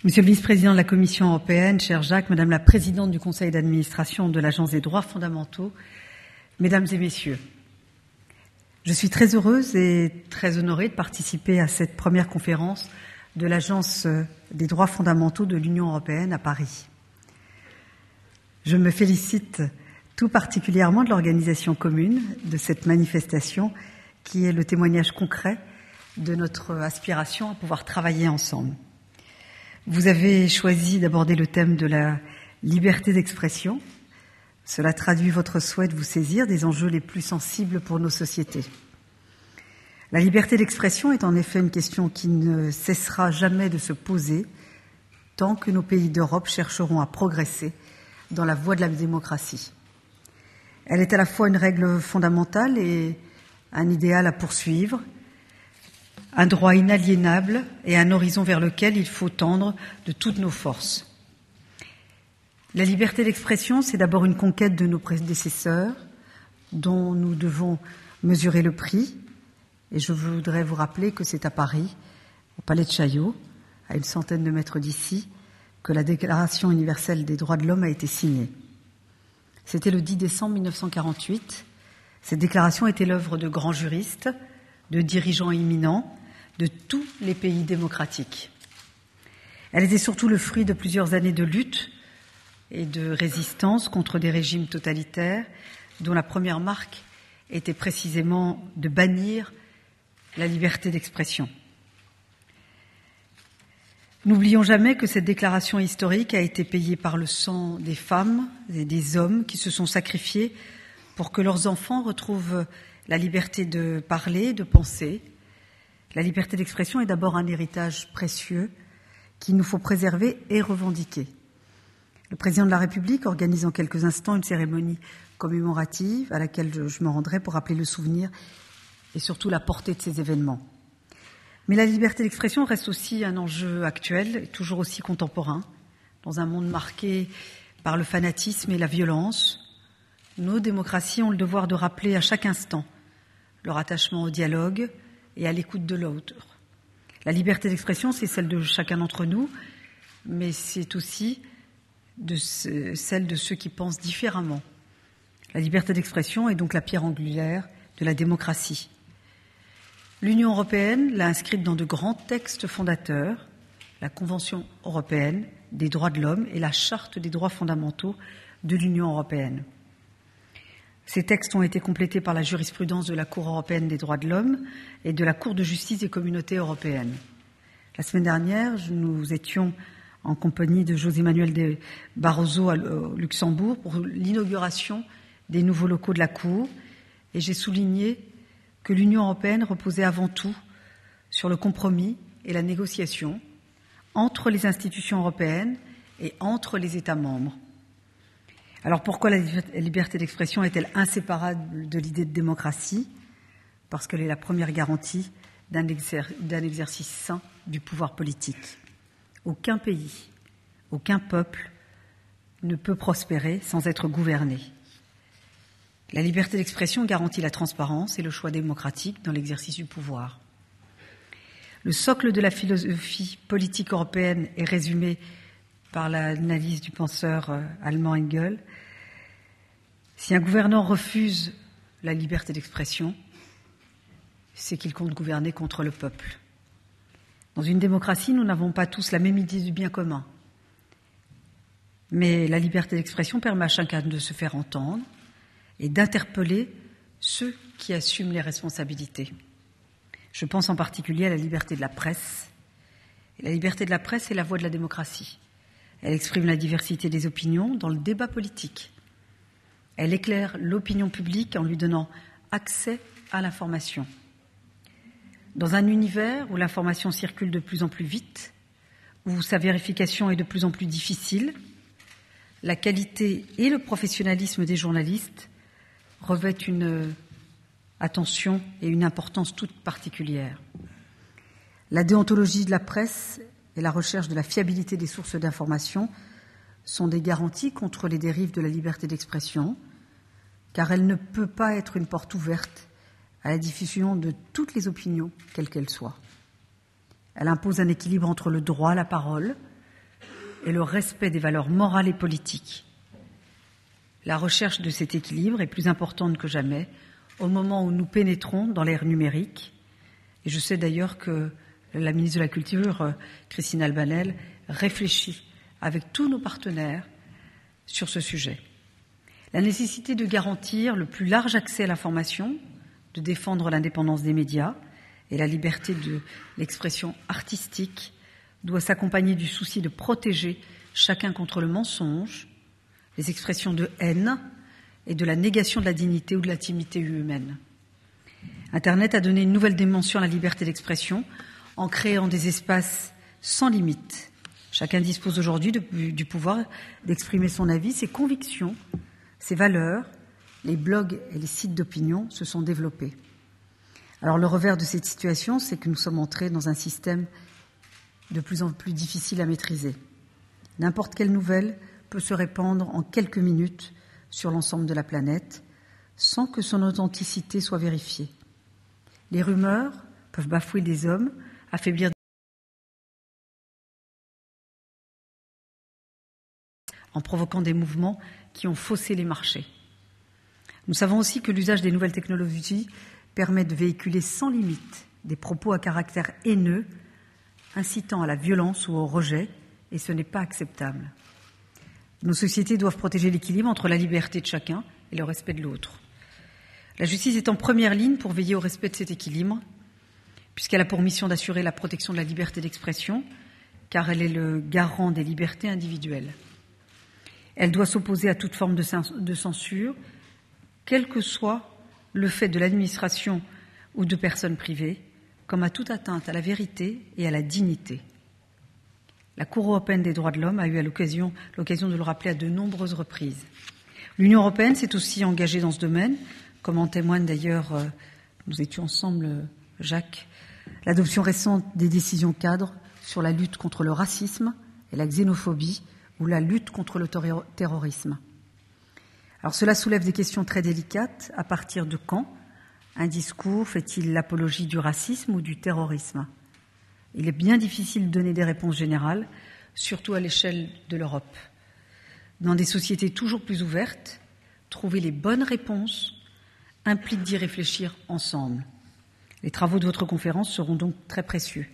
Monsieur le vice-président de la Commission européenne, cher Jacques, Madame la présidente du conseil d'administration de l'Agence des droits fondamentaux, Mesdames et Messieurs, je suis très heureuse et très honorée de participer à cette première conférence de l'Agence des droits fondamentaux de l'Union européenne à Paris. Je me félicite tout particulièrement de l'organisation commune de cette manifestation qui est le témoignage concret de notre aspiration à pouvoir travailler ensemble. Vous avez choisi d'aborder le thème de la liberté d'expression. Cela traduit votre souhait de vous saisir des enjeux les plus sensibles pour nos sociétés. La liberté d'expression est en effet une question qui ne cessera jamais de se poser tant que nos pays d'Europe chercheront à progresser dans la voie de la démocratie. Elle est à la fois une règle fondamentale et un idéal à poursuivre, un droit inaliénable et un horizon vers lequel il faut tendre de toutes nos forces. La liberté d'expression, c'est d'abord une conquête de nos prédécesseurs dont nous devons mesurer le prix. Et je voudrais vous rappeler que c'est à Paris, au Palais de Chaillot, à une centaine de mètres d'ici, que la Déclaration universelle des droits de l'homme a été signée. C'était le 10 décembre 1948. Cette déclaration était l'œuvre de grands juristes, de dirigeants éminents, de tous les pays démocratiques. Elle était surtout le fruit de plusieurs années de lutte et de résistance contre des régimes totalitaires dont la première marque était précisément de bannir la liberté d'expression. N'oublions jamais que cette déclaration historique a été payée par le sang des femmes et des hommes qui se sont sacrifiés pour que leurs enfants retrouvent la liberté de parler, de penser. La liberté d'expression est d'abord un héritage précieux qu'il nous faut préserver et revendiquer. Le président de la République organise en quelques instants une cérémonie commémorative à laquelle je me rendrai pour rappeler le souvenir et surtout la portée de ces événements. Mais la liberté d'expression reste aussi un enjeu actuel et toujours aussi contemporain. Dans un monde marqué par le fanatisme et la violence, nos démocraties ont le devoir de rappeler à chaque instant leur attachement au dialogue et à l'écoute de l'autre. La liberté d'expression, c'est celle de chacun d'entre nous, mais c'est aussi celle de ceux qui pensent différemment. La liberté d'expression est donc la pierre angulaire de la démocratie. L'Union européenne l'a inscrite dans de grands textes fondateurs, la Convention européenne des droits de l'homme et la Charte des droits fondamentaux de l'Union européenne. Ces textes ont été complétés par la jurisprudence de la Cour européenne des droits de l'homme et de la Cour de justice des communautés européennes. La semaine dernière, nous étions en compagnie de José Manuel Barroso au Luxembourg pour l'inauguration des nouveaux locaux de la Cour et j'ai souligné que l'Union européenne reposait avant tout sur le compromis et la négociation entre les institutions européennes et entre les États membres. Alors pourquoi la liberté d'expression est-elle inséparable de l'idée de démocratie? Parce qu'elle est la première garantie d'un exercice sain du pouvoir politique. Aucun pays, aucun peuple ne peut prospérer sans être gouverné. La liberté d'expression garantit la transparence et le choix démocratique dans l'exercice du pouvoir. Le socle de la philosophie politique européenne est résumé par l'analyse du penseur allemand Hegel. Si un gouvernant refuse la liberté d'expression, c'est qu'il compte gouverner contre le peuple. Dans une démocratie, nous n'avons pas tous la même idée du bien commun. Mais la liberté d'expression permet à chacun de se faire entendre et d'interpeller ceux qui assument les responsabilités. Je pense en particulier à la liberté de la presse. Et la liberté de la presse est la voix de la démocratie. Elle exprime la diversité des opinions dans le débat politique. Elle éclaire l'opinion publique en lui donnant accès à l'information. Dans un univers où l'information circule de plus en plus vite, où sa vérification est de plus en plus difficile, la qualité et le professionnalisme des journalistes revêtent une attention et une importance toute particulière. La déontologie de la presse et la recherche de la fiabilité des sources d'information sont des garanties contre les dérives de la liberté d'expression, car elle ne peut pas être une porte ouverte à la diffusion de toutes les opinions, quelles qu'elles soient. Elle impose un équilibre entre le droit à la parole, et le respect des valeurs morales et politiques. La recherche de cet équilibre est plus importante que jamais au moment où nous pénétrons dans l'ère numérique. Et je sais d'ailleurs que la ministre de la Culture, Christine Albanel, réfléchit avec tous nos partenaires sur ce sujet. La nécessité de garantir le plus large accès à l'information, de défendre l'indépendance des médias et la liberté de l'expression artistique doit s'accompagner du souci de protéger chacun contre le mensonge, les expressions de haine et de la négation de la dignité ou de l'intimité humaine. Internet a donné une nouvelle dimension à la liberté d'expression en créant des espaces sans limite. Chacun dispose aujourd'hui du pouvoir d'exprimer son avis, ses convictions, ses valeurs. Les blogs et les sites d'opinion se sont développés. Alors le revers de cette situation, c'est que nous sommes entrés dans un système de plus en plus difficile à maîtriser. N'importe quelle nouvelle peut se répandre en quelques minutes sur l'ensemble de la planète sans que son authenticité soit vérifiée. Les rumeurs peuvent bafouer des hommes, affaiblir en provoquant des mouvements qui ont faussé les marchés. Nous savons aussi que l'usage des nouvelles technologies permet de véhiculer sans limite des propos à caractère haineux, incitant à la violence ou au rejet, et ce n'est pas acceptable. Nos sociétés doivent protéger l'équilibre entre la liberté de chacun et le respect de l'autre. La justice est en première ligne pour veiller au respect de cet équilibre, puisqu'elle a pour mission d'assurer la protection de la liberté d'expression, car elle est le garant des libertés individuelles. Elle doit s'opposer à toute forme de censure, quel que soit le fait de l'administration ou de personnes privées, comme à toute atteinte à la vérité et à la dignité. La Cour européenne des droits de l'homme a eu l'occasion de le rappeler à de nombreuses reprises. L'Union européenne s'est aussi engagée dans ce domaine, comme en témoigne d'ailleurs, nous étions ensemble, Jacques, l'adoption récente des décisions cadres sur la lutte contre le racisme et la xénophobie ou la lutte contre le terrorisme. Alors cela soulève des questions très délicates. À partir de quand un discours fait-il l'apologie du racisme ou du terrorisme ? Il est bien difficile de donner des réponses générales, surtout à l'échelle de l'Europe. Dans des sociétés toujours plus ouvertes, trouver les bonnes réponses implique d'y réfléchir ensemble. Les travaux de votre conférence seront donc très précieux.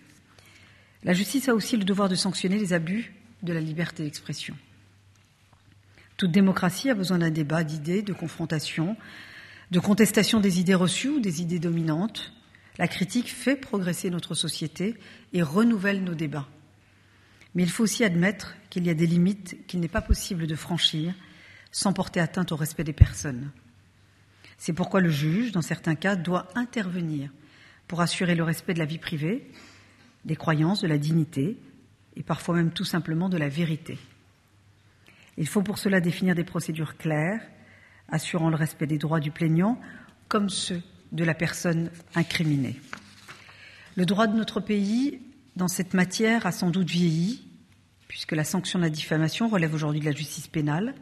La justice a aussi le devoir de sanctionner les abus de la liberté d'expression. Toute démocratie a besoin d'un débat d'idées, de confrontation, de contestation des idées reçues ou des idées dominantes. La critique fait progresser notre société et renouvelle nos débats. Mais il faut aussi admettre qu'il y a des limites qu'il n'est pas possible de franchir sans porter atteinte au respect des personnes. C'est pourquoi le juge, dans certains cas, doit intervenir pour assurer le respect de la vie privée, des croyances, de la dignité et parfois même tout simplement de la vérité. Il faut pour cela définir des procédures claires, assurant le respect des droits du plaignant comme ceux de la personne incriminée. Le droit de notre pays, dans cette matière, a sans doute vieilli, puisque la sanction de la diffamation relève aujourd'hui de la justice pénale,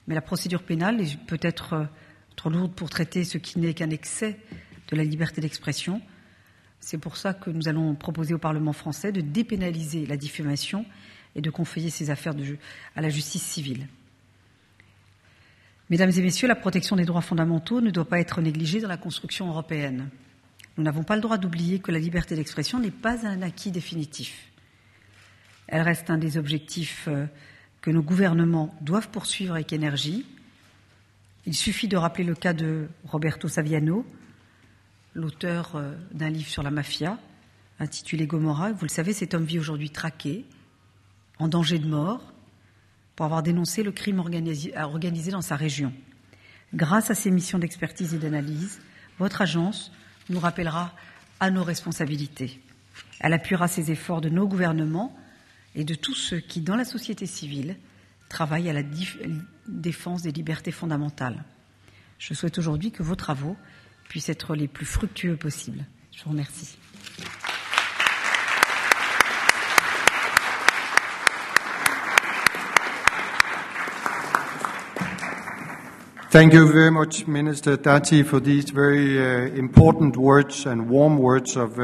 mais la procédure pénale est peut-être trop lourde pour traiter ce qui n'est qu'un excès de la liberté d'expression. C'est pour ça que nous allons proposer au Parlement français de dépénaliser la diffamation et de confier ces affaires à la justice civile. Mesdames et messieurs, la protection des droits fondamentaux ne doit pas être négligée dans la construction européenne. Nous n'avons pas le droit d'oublier que la liberté d'expression n'est pas un acquis définitif. Elle reste un des objectifs que nos gouvernements doivent poursuivre avec énergie. Il suffit de rappeler le cas de Roberto Saviano, l'auteur d'un livre sur la mafia, intitulé Gomorrah. Vous le savez, cet homme vit aujourd'hui traqué, en danger de mort, pour avoir dénoncé le crime organisé dans sa région. Grâce à ses missions d'expertise et d'analyse, votre agence nous rappellera à nos responsabilités. Elle appuiera ces efforts de nos gouvernements et de tous ceux qui, dans la société civile, travaillent à la défense des libertés fondamentales. Je souhaite aujourd'hui que vos travaux puissent être les plus fructueux possibles. Je vous remercie. Thank you very much, Minister Dati, for these very important words and warm words of